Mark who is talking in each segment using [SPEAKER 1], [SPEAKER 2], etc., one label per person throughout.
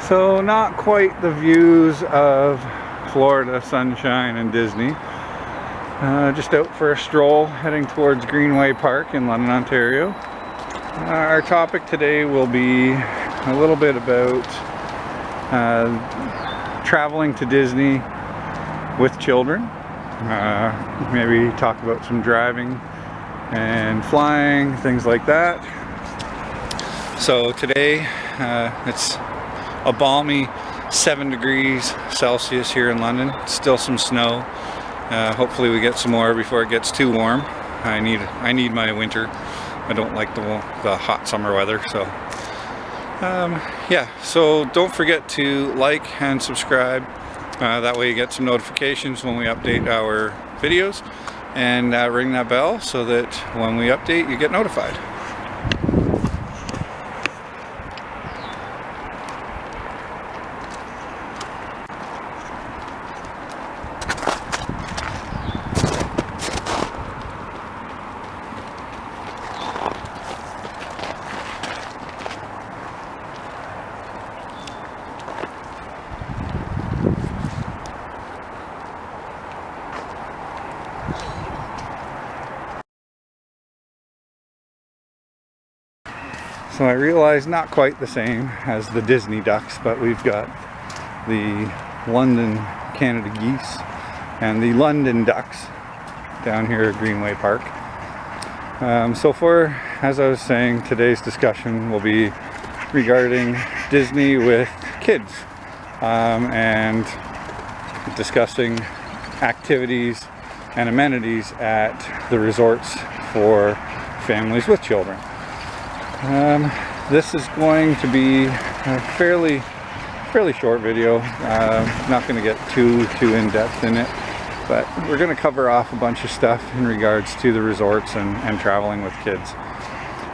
[SPEAKER 1] So not quite the views of Florida sunshine and Disney. Just out for a stroll heading towards Greenway Park in London, Ontario. Our topic today will be a little bit about traveling to Disney with children. Maybe talk about some driving and flying, things like that. So today it's a balmy 7 degrees Celsius here in London. Still some snow. Hopefully we get some more before it gets too warm. I need my winter. I don't like the hot summer weather. So yeah, so don't forget to like and subscribe. That way you get some notifications when we update our videos, and ring that bell so that when we update you get notified. So I realize not quite the same as the Disney ducks, but we've got the London Canada geese and the London ducks down here at Greenway Park. So for, as I was saying, today's discussion will be regarding Disney with kids, and discussing activities and amenities at the resorts for families with children. This is going to be a fairly short video. Not going to get too in-depth in it, but we're going to cover off a bunch of stuff in regards to the resorts and traveling with kids.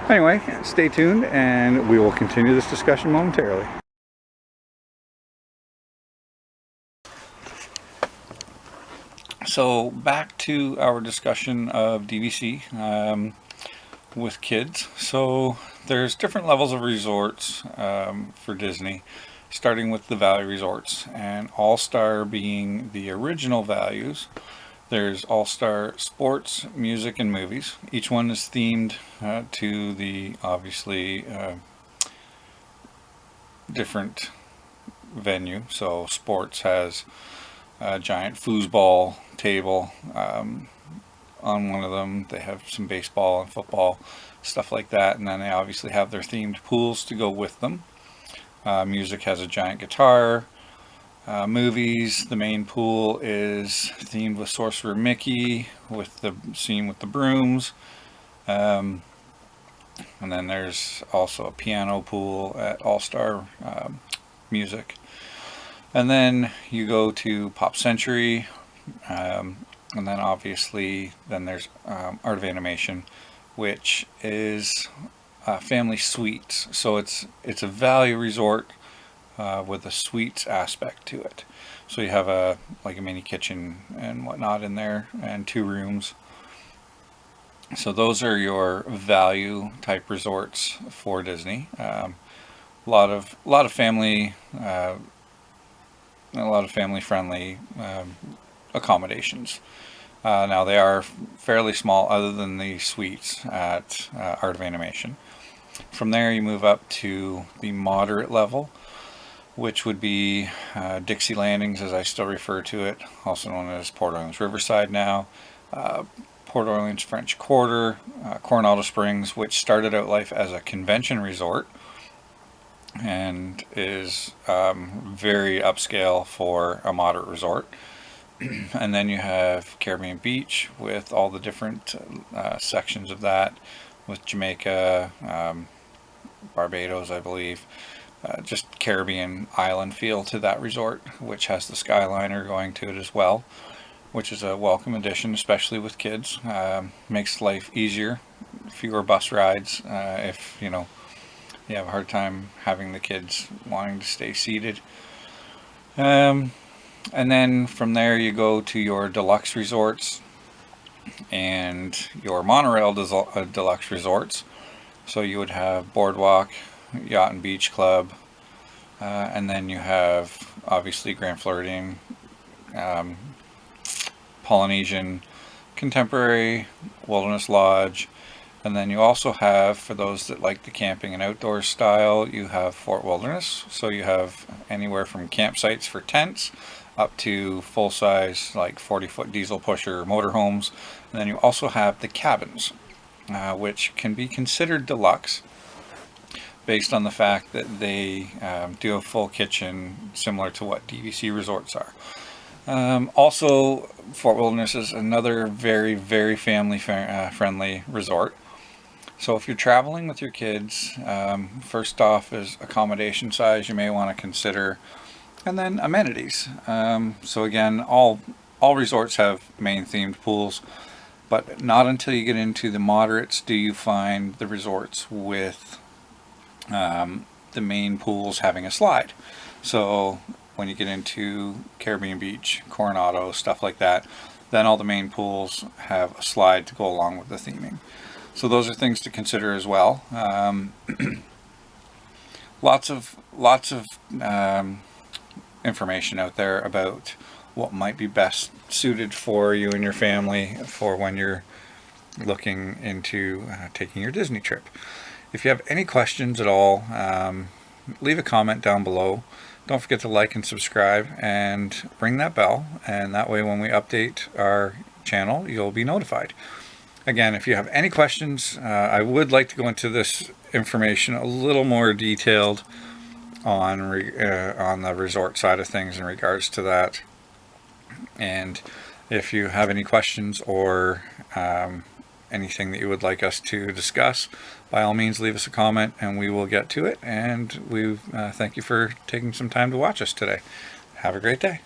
[SPEAKER 1] Anyway, stay tuned and we will continue this discussion momentarily. So back to our discussion of DVC with kids. So there's different levels of resorts for Disney, starting with the value resorts, and All-Star being the original values. There's All-Star sports, music, and movies. Each one is themed to the obviously different venue. So sports has a giant foosball table on one of them. They have some baseball and football, stuff like that, and then they obviously have their themed pools to go with them. Music has a giant guitar. Movies, the main pool is themed with Sorcerer Mickey with the scene with the brooms, and then there's also a piano pool at All-Star Music. And then you go to Pop Century, and then obviously then there's Art of Animation, which is family suites. So it's a value resort with a suites aspect to it. So you have like a mini kitchen and whatnot in there, and 2 rooms. So those are your value type resorts for Disney. A lot of family friendly accommodations. Now they are fairly small other than the suites at Art of Animation. From there you move up to the moderate level, which would be Dixie Landings, as I still refer to it, also known as Port Orleans Riverside now, Port Orleans French Quarter, Coronado Springs, which started out life as a convention resort and is very upscale for a moderate resort. And then you have Caribbean Beach with all the different sections of that, with Jamaica, Barbados, I believe. Just Caribbean island feel to that resort, which has the Skyliner going to it as well, which is a welcome addition, especially with kids. Makes life easier, fewer bus rides if you have a hard time having the kids wanting to stay seated. And then from there you go to your deluxe resorts and your monorail deluxe resorts. So you would have Boardwalk, Yacht and Beach Club, And then you have obviously Grand Floridian, Polynesian, Contemporary, Wilderness Lodge, and then you also have, for those that like the camping and outdoor style, you have Fort Wilderness. So you have anywhere from campsites for tents up to full-size like 40-foot diesel pusher motorhomes. And then you also have the cabins, which can be considered deluxe based on the fact that they do a full kitchen similar to what DVC resorts are. Also, Fort Wilderness is another very, very family friendly resort. So if you're traveling with your kids, first off is accommodation size you may want to consider, and then amenities. So again, all resorts have main themed pools, but not until you get into the moderates do you find the resorts with the main pools having a slide. So when you get into Caribbean Beach, Coronado, stuff like that, then all the main pools have a slide to go along with the theming. So those are things to consider as well. Lots of information out there about what might be best suited for you and your family for when you're looking into taking your Disney trip. If you have any questions at all, leave a comment down below. Don't forget to like and subscribe and ring that bell, and that way when we update our channel you'll be notified. Again, if you have any questions, I would like to go into this information a little more detailed on the resort side of things in regards to that. And if you have any questions or anything that you would like us to discuss, by all means leave us a comment and we will get to it. And we thank you for taking some time to watch us today. Have a great day.